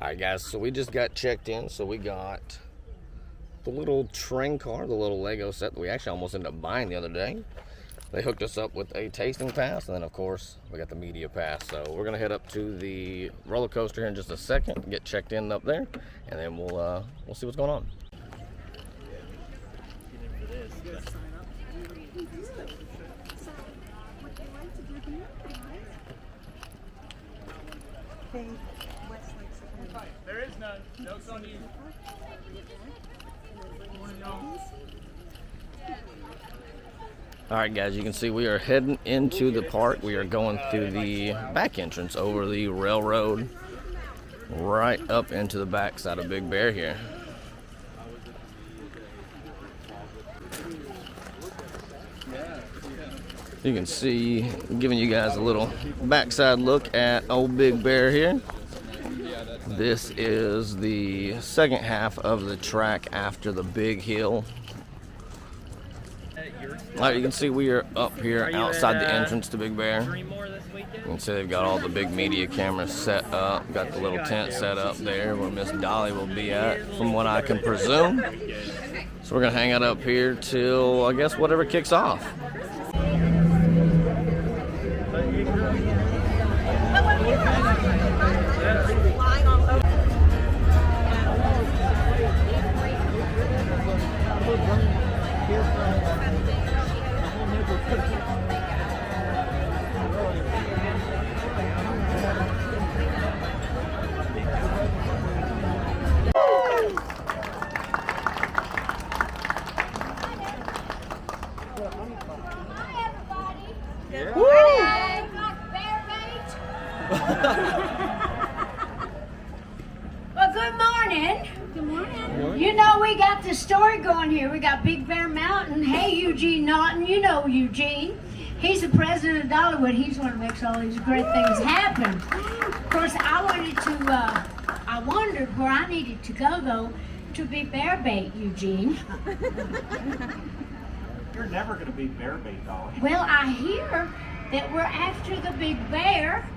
Alright guys, so we just got checked in, so we got the little train car, the little Lego set that we actually almost ended up buying the other day. They hooked us up with a tasting pass, and then of course we got the media pass. So we're gonna head up to the roller coaster here in just a second, get checked in up there, and then we'll see what's going on. There is none. Joke's on you. Alright guys, you can see we are heading into the park. We are going through the back entrance over the railroad right up into the back side of Big Bear here. You can see, giving you guys a little backside look at old Big Bear here. This is the second half of the track after the big hill. Like you can see, we are up here outside the entrance to Big Bear. You can see they've got all the big media cameras set up. Got the little tent set up there where Miss Dolly will be at, from what I can presume. So we're gonna hang out up here till, I guess, whatever kicks off. Well, good morning. Good morning. You know, we got the story going here. We got Big Bear Mountain. Hey, Eugene Naughton. You know Eugene. He's the president of Dollywood. He's the one who makes all these great things happen. Of course, I wondered where I needed to go, though, to be bear bait, Eugene. You're never going to be bear bait, Dolly. Well, I hear that we're after the big bear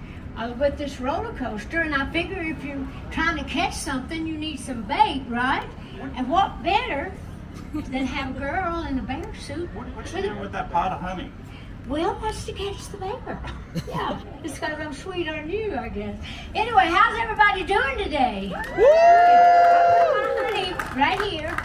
with this roller coaster, and I figure if you're trying to catch something, you need some bait, right? And what better than have a girl in a bear suit? What's she doing with that pot of honey? Well, what's to catch the bear? Yeah, it's because I'm sweet on you, I guess. Anyway, how's everybody doing today? Woo! Honey, right here.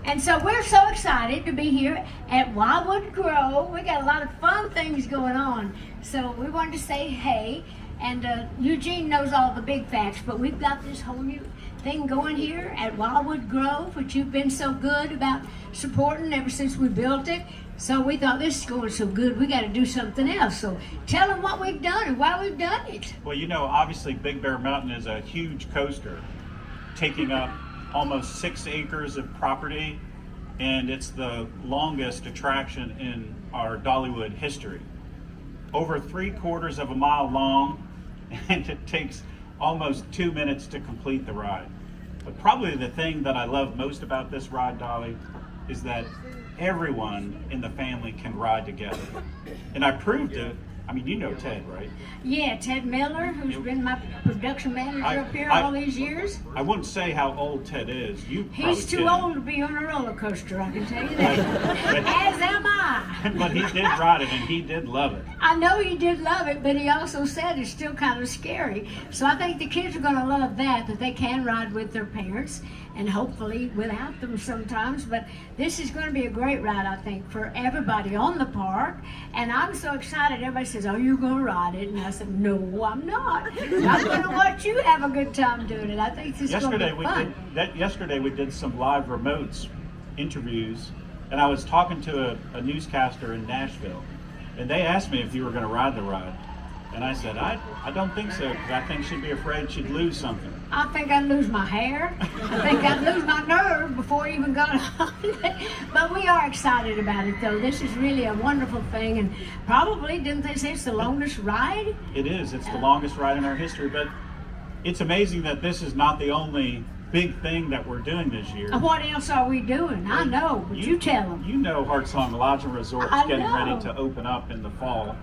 And so we're so excited to be here at Wildwood Grove. We got a lot of fun things going on. So we wanted to say hey, and Eugene knows all the big facts, but we've got this whole new thing going here at Wildwood Grove, which you've been so good about supporting ever since we built it. So we thought, this is going so good, we got to do something else. So tell them what we've done and why we've done it. Well, you know, obviously Big Bear Mountain is a huge coaster, taking up almost 6 acres of property, and it's the longest attraction in our Dollywood history. Over 3/4 of a mile long, and it takes almost 2 minutes to complete the ride. But probably the thing that I love most about this ride, Dolly, is that everyone in the family can ride together. And I proved it. I mean, you know Ted, right? Yeah, Ted Miller, who's been my production manager up here all these years. I wouldn't say how old Ted is. He's too old to be on a roller coaster, I can tell you that. As am I. But he did ride it, and he did love it. I know he did love it, but he also said it's still kind of scary. So I think the kids are going to love that they can ride with their parents, and hopefully without them sometimes. But this is going to be a great ride, I think, for everybody on the park. And I'm so excited. Everybody says, "Are you going to ride it?" And I said, "No, I'm not. I'm going to watch you have a good time doing it. I think this is going to be fun." Yesterday we did some live remotes interviews, and I was talking to a newscaster in Nashville, and they asked me if you were going to ride the ride. And I said, I don't think so, because I think she'd be afraid she'd lose something. I think I'd lose my hair. I think I'd lose my nerve before I even got on it. But we are excited about it, though. This is really a wonderful thing, and probably, didn't they say it's the longest ride? It is. It's the longest ride in our history, but it's amazing that this is not the only big thing that we're doing this year. What else are we doing? I know, but you tell them. You know Heartsong Lodge and Resort's getting ready to open up in the fall.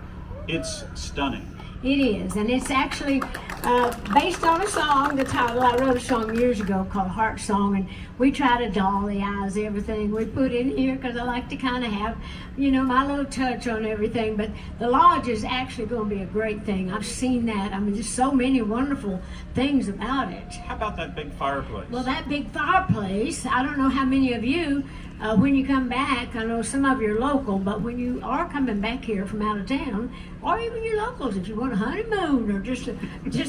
It's stunning. It is, and it's actually based on a song, the title, I wrote a song years ago called Heart Song, and we try to dolly-ize everything we put in here because I like to kind of have, you know, my little touch on everything. But the lodge is actually going to be a great thing. I've seen that. I mean, there's so many wonderful things about it. How about that big fireplace? Well, that big fireplace, I don't know how many of you, when you come back, I know some of you are local, but when you are coming back here from out of town, or even your locals, if you want a honeymoon or just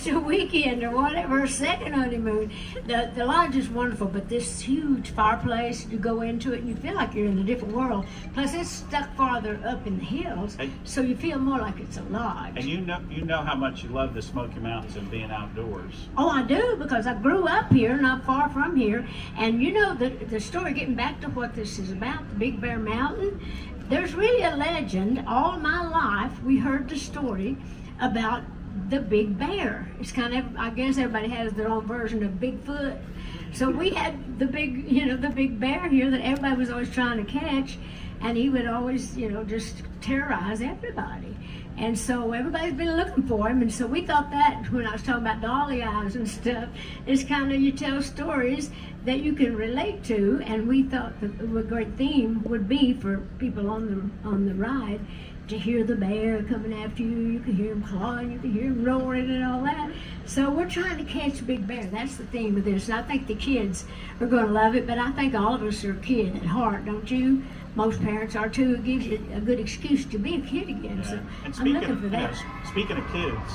a weekend or whatever, a second honeymoon, the lodge is wonderful. But this huge fireplace, you go into it and you feel like you're in a different world. Plus, it's stuck farther up in the hills, so you feel more like it's a lodge. And you know how much you love the Smoky Mountains and being outdoors. Oh, I do, because I grew up here, not far from here. And you know, the story, getting back to what this is about, the Big Bear Mountain, there's really a legend. All my life, we heard the story about the Big Bear. It's kind of, I guess everybody has their own version of Bigfoot. So we had the big bear here that everybody was always trying to catch, and he would always, you know, just terrorize everybody. And so everybody's been looking for him, and so we thought that when I was talking about dolly eyes and stuff, it's kind of, you tell stories that you can relate to, and we thought that a great theme would be for people on the ride to hear the bear coming after you. You can hear him clawing, you can hear him roaring and all that. So we're trying to catch Big Bear. That's the theme of this. And I think the kids are going to love it, but I think all of us are a kid at heart, don't you? Most parents are too. It gives you a good excuse to be a kid again. Yeah. So And I'm looking for that. speaking of kids,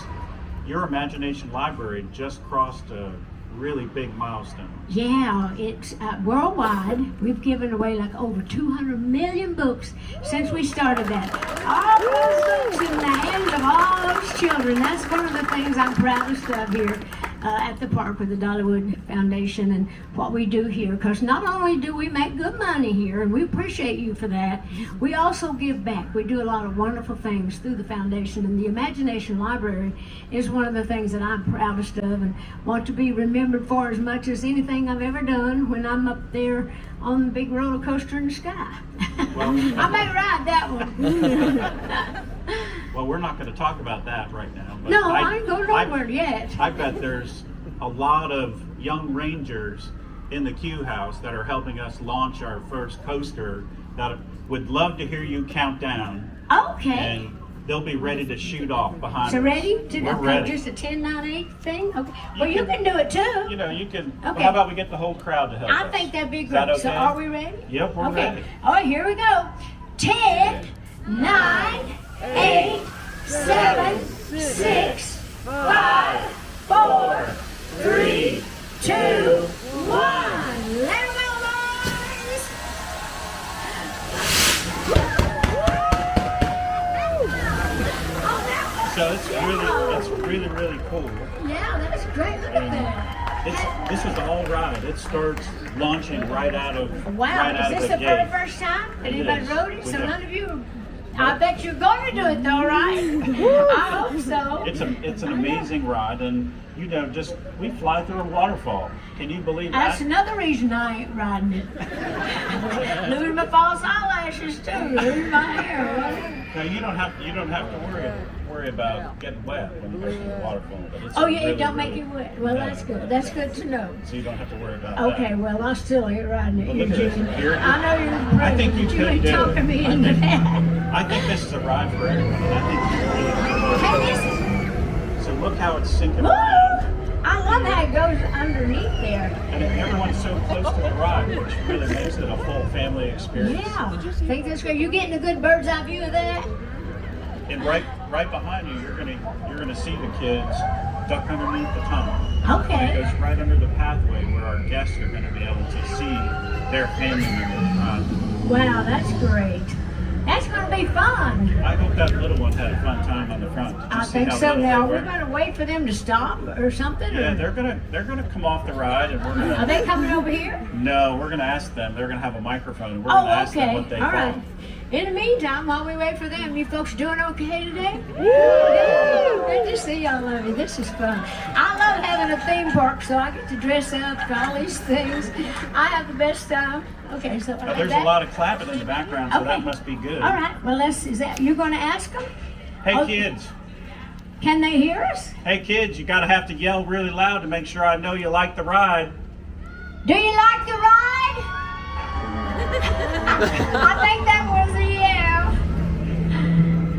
your imagination library just crossed a really big milestone. Yeah, it's worldwide. We've given away like over 200 million books since we started that. All those books in the hands of all those children. That's one of the things I'm proudest of here at the park with the Dollywood Foundation and what we do here. Because not only do we make good money here, and we appreciate you for that, we also give back. We do a lot of wonderful things through the foundation, and the Imagination Library is one of the things that I'm proudest of and want to be remembered for as much as anything I've ever done when I'm up there on the big roller coaster in the sky. Well, I may ride that one. Well, we're not going to talk about that right now. But No, I ain't going nowhere yet. I bet there's a lot of young rangers in the Q House that are helping us launch our first coaster that would love to hear you count down. Okay. And they'll be ready to shoot off behind So us. ready? We're ready. Just a 10, 9, 8 thing? Okay. Well, you can do it too. You know, you can. Okay. Well, how about we get the whole crowd to help us? I think that'd be Is that great. okay? So are we ready? Yep, we're Okay. ready. All right, here we go. 10, 9, 8, 7, 6, 5, 4, 3, 2, 1. Let 'em go, boys! So it's really cool. Yeah, that's great. Look at that. This is all ride. It starts launching right out of Wow, right out is of this the the gate. very first time that It anybody is. rode it? We So have- none of you, I bet you're going to do it though, right? I hope so. It's an amazing ride, and you know, just we fly through a waterfall. Can you believe That's that? another reason I ain't riding it. Losing my false eyelashes too, losing my hair. No, you don't have to worry about getting wet when you go through the waterfall. But it's Oh yeah, really, it don't make really- you wet. Well, No. that's good. That's good to know. So you don't have to worry about Okay, that. well, I still ain't riding it. Well, You're look at kidding. this. You're- I know you're I think but you you could ain't do it. talking me I into think- that. I think this is a ride for everyone, and I think you really Hey, this is. So look how it's sinking Woo! around. I love how it goes underneath there. And everyone's so close to the ride, which really makes it a full family experience. Yeah, I think that's great. You getting a good bird's eye view of that? And right behind you, you're gonna see the kids duck underneath the tunnel. And Okay. it goes right under the pathway where our guests are gonna be able to see their family members. Wow, that's great. That's gonna be fun. I hope that little one had a fun time on the front. Did you I see think how so. little Now they we're were? gonna wait for them to stop or something. Yeah, or they're gonna come off the ride, and we're are gonna. they coming over here? No, we're gonna ask them. They're gonna have a microphone, and we're gonna Oh, ask them okay. what they All thought. right. In the meantime, while we wait for them, you folks doing okay today? Good. Good to see y'all. Love you. This is fun. I love having a theme park, so I get to dress up for all these things. I have the best time. Okay, so Now, there's a lot of clapping in the background, so that must be good. All right. Well, is that you're going to ask them? Hey Oh. kids, Can they hear us? Hey kids, you gotta have to yell really loud to make sure I know you like the ride. Do you like the ride? I think that was a yeah.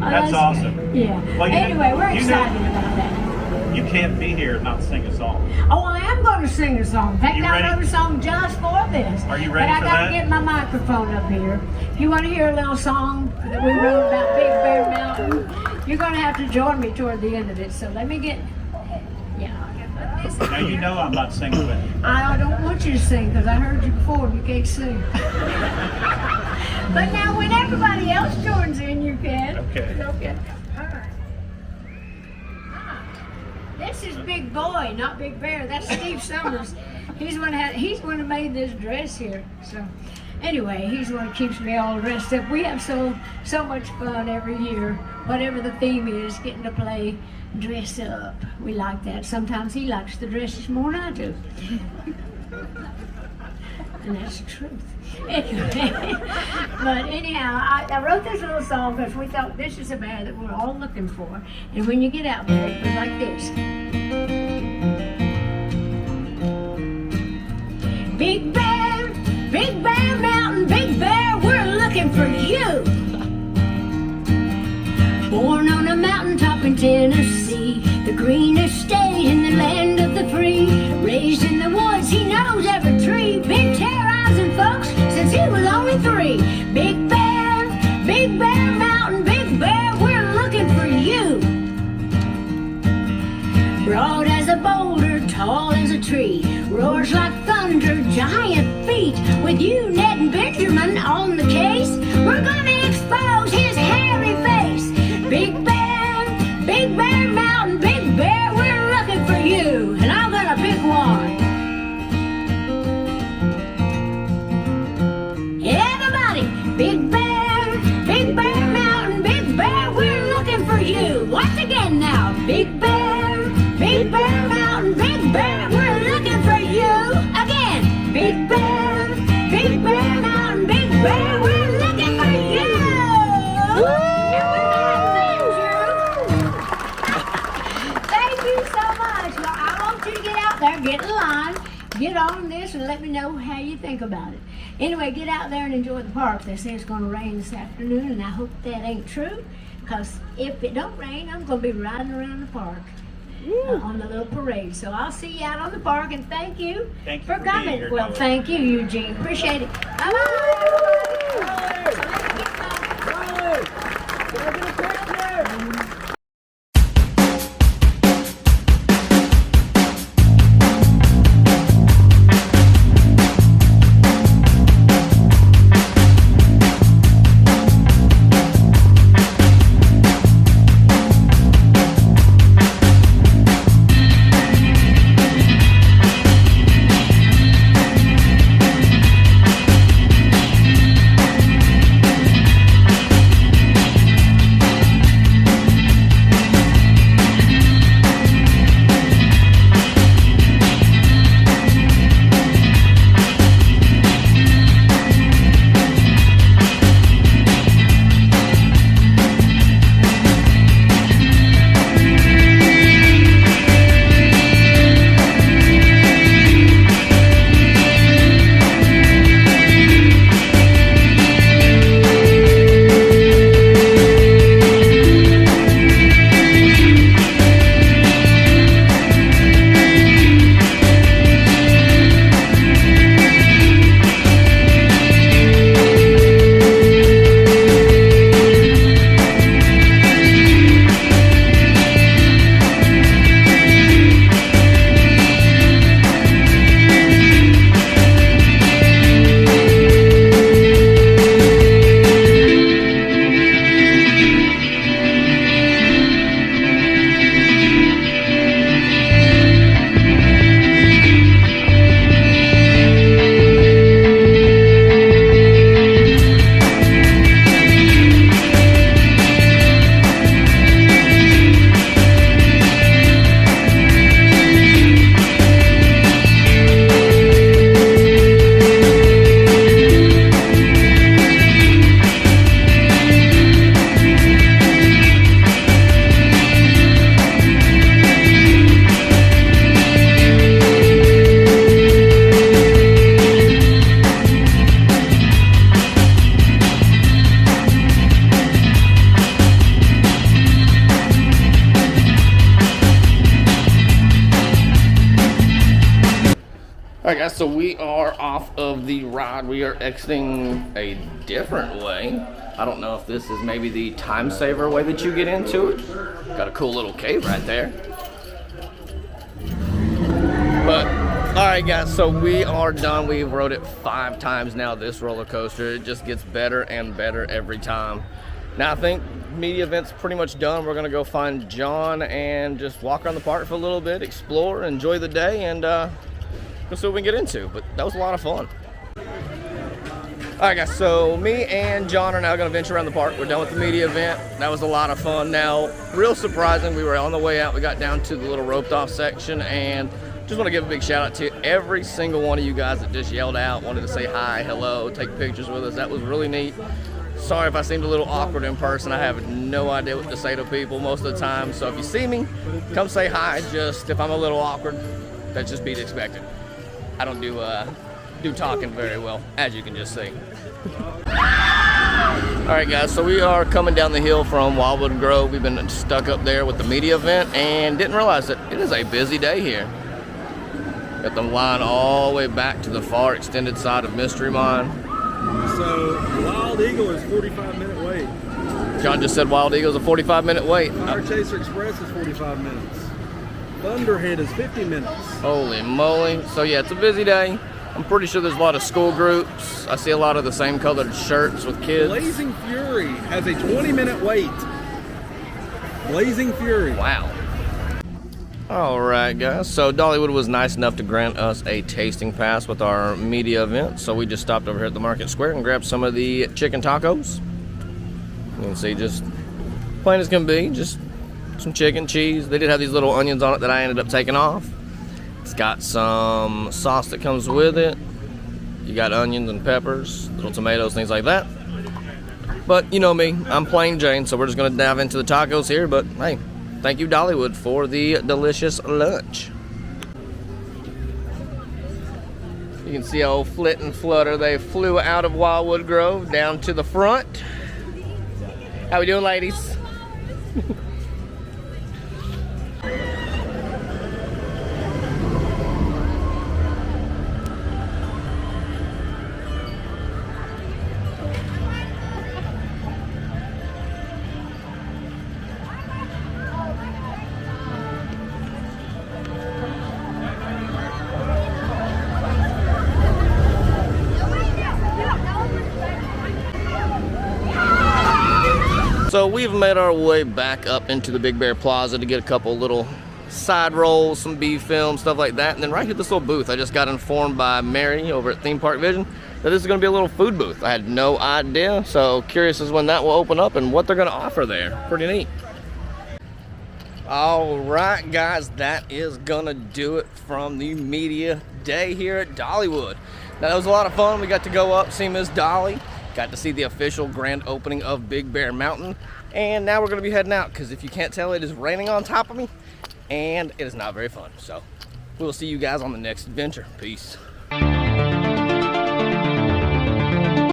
Oh, That's awesome. Good. Yeah. Well, anyway, we're excited about that. You can't be here and not sing a song. Oh, I am going to sing a song. In fact, You I ready? wrote a song just for this. Are you ready but for I got that? to get my microphone up here. If you want to hear a little song that we wrote about Big Bear Mountain, you're going to have to join me toward the end of it. So let me get, yeah. Now you know I'm not singing with you. I don't want you to sing because I heard you before and you can't sing. But now when everybody else joins in, you can. Okay. Okay. All right. This is Big Boy, not Big Bear. That's Steve Summers. He's one who made this dress here. So anyway, he's the one who keeps me all dressed up. We have so much fun every year. Whatever the theme is, getting to play dress up. We like that. Sometimes he likes the dresses more than I do. And that's the truth. Anyway, but anyhow, I wrote this little song because we thought this is a bear that we're all looking for. And when you get out there, it goes like this. Big Bear Mountain, Big Bear, we're looking for you. Born on a mountaintop in Tennessee, the greenest state in the land of the free. Raised in the woods, he knows every tree. Been terrorizing folks since he was only 3. Big Bear Mountain, Big Bear, we're looking for you. Broad as a boulder, tall as a tree, roars like thunder, giant feet. With you, Ned and Benjamin, on the case, we're gonna expose his hairy face. Big Bear Mountain, Big Bear, we're looking for you. And I'm gonna pick one. Everybody, Big Bear Mountain, Big Bear, we're looking for you. Once again now, Big Bear Mountain, Big Bear, we're looking for you. Again, Big Bear Mountain, Big Bear, we're looking for you. Thank you so much. Well, I want you to get out there, get in line, get on this, and let me know how you think about it. Anyway, get out there and enjoy the park. They say it's going to rain this afternoon, and I hope that ain't true, because if it don't rain, I'm going to be riding around the park on the little parade. So I'll see you out on the park, and thank you for coming. being here, Well, Dolly. thank you, Eugene. Appreciate it. Bye-bye. Alright guys, so we are off of the ride. We are exiting a different way. I don't know if this is maybe the time saver way that you get into it. Got a cool little cave right there. But, alright guys, so we are done. We've rode it 5 times now, this roller coaster. It just gets better and better every time. Now I think media event's pretty much done. We're gonna go find John and just walk around the park for a little bit, explore, enjoy the day, and go see what we can get into. But that was a lot of fun. Alright guys, so me and John are now gonna venture around the park. We're done with the media event. That was a lot of fun. Now, real surprising, we were on the way out, we got down to the little roped off section, and just want to give a big shout out to every single one of you guys that just yelled out, wanted to say hi, hello, take pictures with us. That was really neat. Sorry if I seemed a little awkward in person. I have no idea what to say to people most of the time. So if you see me, come say hi. Just if I'm a little awkward, that's just be expected. I don't do talking very well, as you can just see. Alright guys, so we are coming down the hill from Wildwood Grove. We've been stuck up there with the media event and didn't realize that it is a busy day here. Got the line all the way back to the far extended side of Mystery Mine. So, Wild Eagle is 45-minute wait. John just said Wild Eagle is a 45-minute wait. Fire Chaser Express is 45 minutes. Thunderhead is 50 minutes. Holy moly. So yeah, it's a busy day. I'm pretty sure there's a lot of school groups. I see a lot of the same colored shirts with kids. Blazing Fury has a 20-minute wait. Blazing Fury. Wow. Alright guys, so Dollywood was nice enough to grant us a tasting pass with our media event, so we just stopped over here at the Market Square and grabbed some of the chicken tacos. You can see just plain as can be, just some chicken, cheese. They did have these little onions on it that I ended up taking off. It's got some sauce that comes with it. You got onions and peppers, little tomatoes, things like that. But you know me, I'm plain Jane, so we're just going to dive into the tacos here, but hey. Thank you, Dollywood, for the delicious lunch. You can see how Flit and Flutter, they flew out of Wildwood Grove down to the front. How we doing, ladies? So we've made our way back up into the Big Bear Plaza to get a couple little side rolls, some beef film, stuff like that. And then right here at this little booth, I just got informed by Mary over at Theme Park Vision that this is going to be a little food booth. I had no idea, so curious as when that will open up and what they're going to offer there. Pretty neat. All right, guys, that is going to do it from the media day here at Dollywood. Now, that was a lot of fun. We got to go up, see Miss Dolly. Got to see the official grand opening of Big Bear Mountain. And now we're going to be heading out because if you can't tell, it is raining on top of me. And it is not very fun. So we'll see you guys on the next adventure. Peace.